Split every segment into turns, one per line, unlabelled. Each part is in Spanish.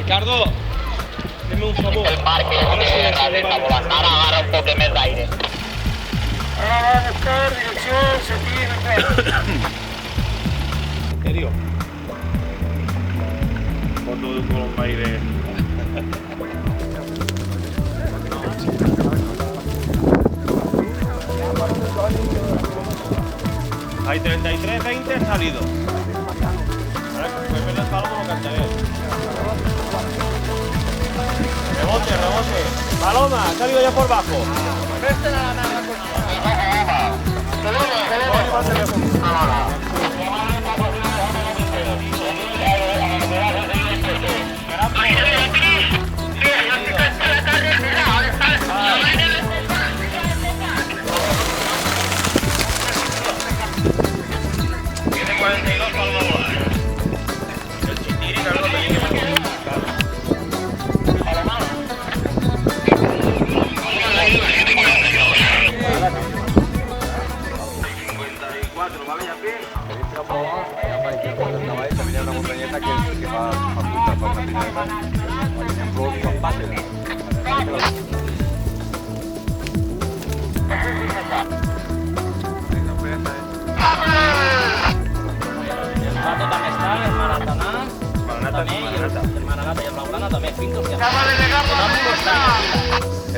Ricardo, dime un favor.
El parque de la de Tabola. Ara agarra un poc més d'aire.
Ara va a buscar dirección, sentir.
¿En serio? Cuando con un aire. Hay 33-20 han salido. Ahora pues ver el palomo lo cantaré. Rebote. Paloma, ha salido ya por bajo.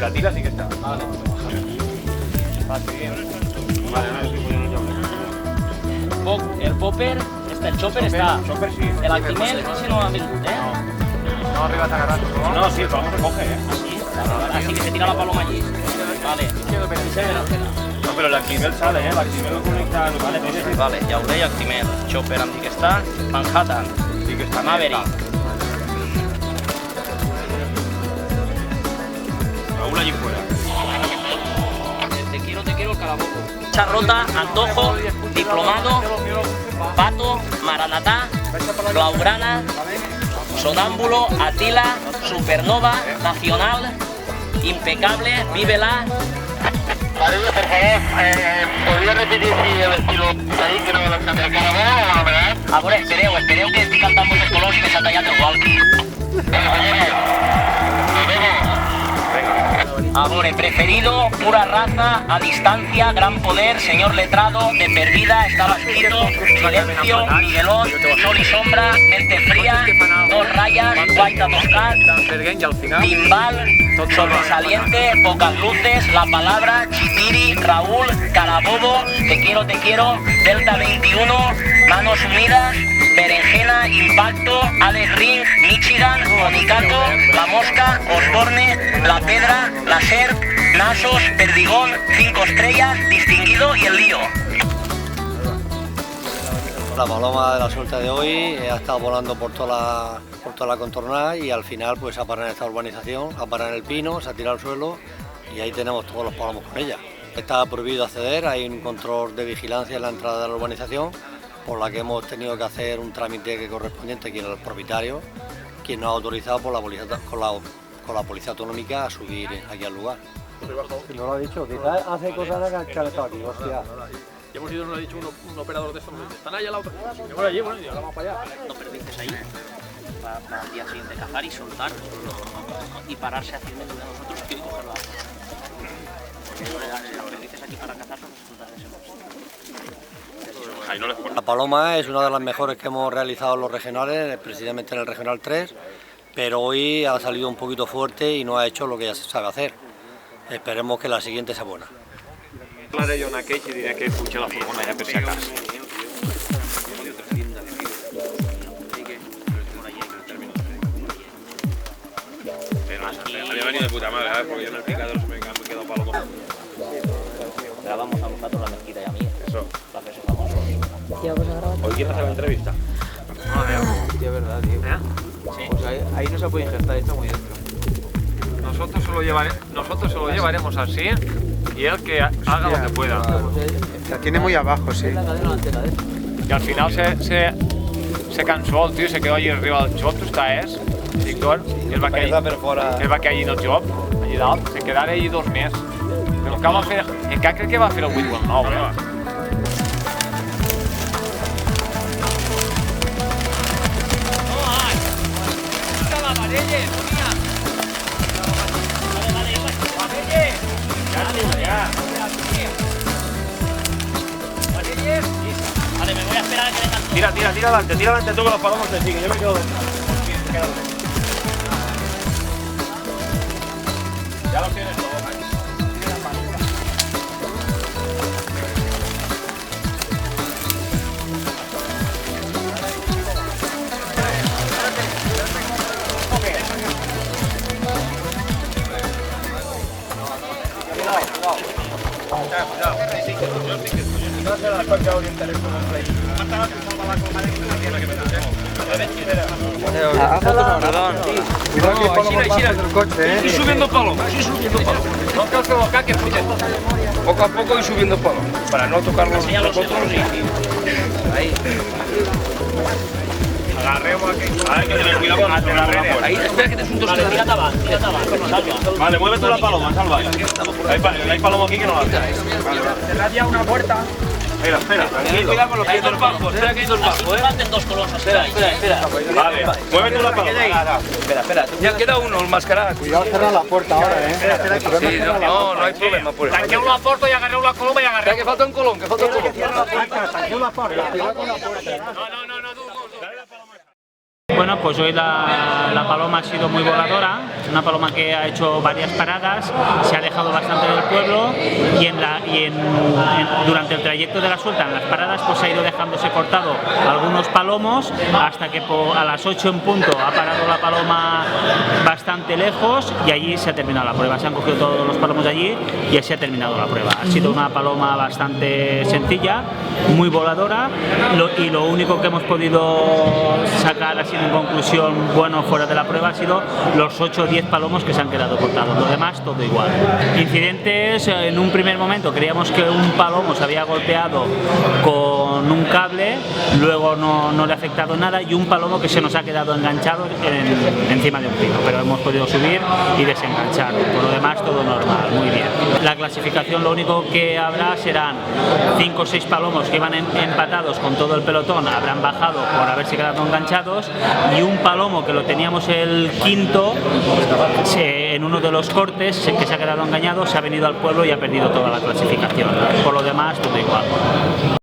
La tira sí que está. Vale.
El popper, el chopper está.
El chopper sí.
El Actimel, ese no ha vingut, ¿eh?
No arriba a agarrar. No, sí, vamos a recoger, ¿eh?
Así que se tira la paloma allí. Vale.
No, pero el Actimel sale, ¿eh? El Actimel lo conecta.
Vale, ja ho deia, Actimel. Chopper em dic que està. Manhattan.
Sí que está.
Maverick.
Raúl allí fuera.
Te quiero el calabozo. Charrota, Antojo, Diplomado, Pato, Maranatá, Blaugrana, Sonámbulo, Atila, Supernova, Nacional, Impecable, Vívela.
Mario, por favor, ¿podria repetir si el estilo ahí que no me lo canté el carabobo o no, verdad?
A veure, espereu que estic cantant molts colors i que s'ha tallat el walkie. A veure, preferido, pura raza, a distancia, gran poder, señor letrado, de perdida, estaba escrito, silencio, Miguelón, sol y sombra, mente fría, dos rayas, guaita toscat, timbal, sobresaliente, pocas luces, la palabra, Chitiri, Raúl, Carabobo, te quiero, Delta 21, manos unidas, Berenjena, Impacto, Alex Ring, Michigan, Monicato, La Mosca, Osborne, La Pedra, La Serp, Nasos, Perdigón, 5 estrellas, Distinguido y El Lío.
La paloma de la suerte de hoy ha estado volando por toda la contornada y al final pues ha parado en esta urbanización, ha parado en el pino, se ha tirado al suelo y ahí tenemos todos los palomos con ella. Está prohibido acceder, hay un control de vigilancia en la entrada de la urbanización, por la que hemos tenido que hacer un trámite correspondiente quien es el propietario, quien nos ha autorizado por con la policía autonómica a subir aquí al lugar.
Si no lo ha dicho, quizás hace cosas que han estado aquí, hostia.
Ya hemos ido, nos ha dicho un operador de estos, están allá a la otra. Y por allí, bueno, y ahora vamos para allá.
No perdices ahí para el día siguiente cazar y soltar y pararse hacia el medio de nosotros y cogerla. Porque lo perdices aquí para cazar son soltar ese
La paloma es una de las mejores que hemos realizado en los regionales, precisamente en el regional 3, pero hoy ha salido un poquito fuerte y no ha hecho lo que ya se sabe hacer. Esperemos que la siguiente sea buena.
Hablaré jo en aquell i diré que puja la furgona ja per si acas. Había venido de puta madre, ¿sabes? Porque yo en el picador se me he quedado para loco.
Grabamos a vosotros la mezquita y a mí.
Eso.
La haces famosos.
¿Hoy quién hace la entrevista?
Sí, es verdad, tío.
Sí.
Pues ahí no se puede injertar, está muy dentro.
Nosotros se lo llevaremos así y él que haga lo que pueda.
La tiene muy abajo, sí.
Y al final se cansó el tío y se quedó allí arriba del job, ¿tú estàs? Víctor? I el va caer allí en el job, allí dalt, se quedara allí 2 mesos. Però encara crec que va fer el 8 o el 9, eh?
¡Toma, Vale, me voy a esperar a que vengan.
Tira adelante tú con los palomos te siguen, yo me quedo dentro. Ya los tienes todos.
Ir subiendo palomos,
No te provocar que fluye. Poco a poco ir subiendo palomos. Para no tocar los otros. Ahí.
Agarremos aquí. Hay que tener cuidado con la red.
Ahí, espera que te asunto.
Vale, tírate abajo, Salva.
Vale, mueve tú la paloma, Salva. Hay paloma aquí que no la hace.
Cerrad ya una puerta.
Espera, tranquilo.
Cuidado con los pies del bajo. Espera que hay dos bajos,
Levanten dos colosas. Espera.
Vale, mueve tú la paloma.
Espera. Ya queda uno, el mascarado.
Cuidado, cerrar la puerta ahora,
Sí, no hay problema por eso.
Tanqueu la porta i agarreu la coloma i agarreu.
Espera que falta un colón,
Bueno, pues hoy la paloma ha sido muy voladora, una paloma que ha hecho varias paradas, se ha alejado bastante del pueblo y durante el trayecto de la suelta, en las paradas, pues ha ido dejándose cortado algunos palomos hasta que a las 8 en punto ha parado la paloma bastante lejos y allí se ha terminado la prueba. Se han cogido todos los palomos de allí y así ha terminado la prueba. Ha sido una paloma bastante sencilla, muy voladora y lo único que hemos podido sacar así en conclusión bueno fuera de la prueba ha sido los 8 o 10 palomos que se han quedado cortados, lo demás todo igual. Incidentes, en un primer momento creíamos que un palomo se había golpeado con un cable, luego no le ha afectado nada y un palomo que se nos ha quedado enganchado encima de un pino, pero hemos podido subir y desenganchar, por lo demás todo normal, muy bien. La clasificación lo único que habrá serán 5 o 6 palomos que iban empatados con todo el pelotón, habrán bajado por haberse quedado enganchados y un palomo que lo teníamos el quinto, en uno de los cortes que se ha quedado engañado, se ha venido al pueblo y ha perdido toda la clasificación. Por lo demás todo igual.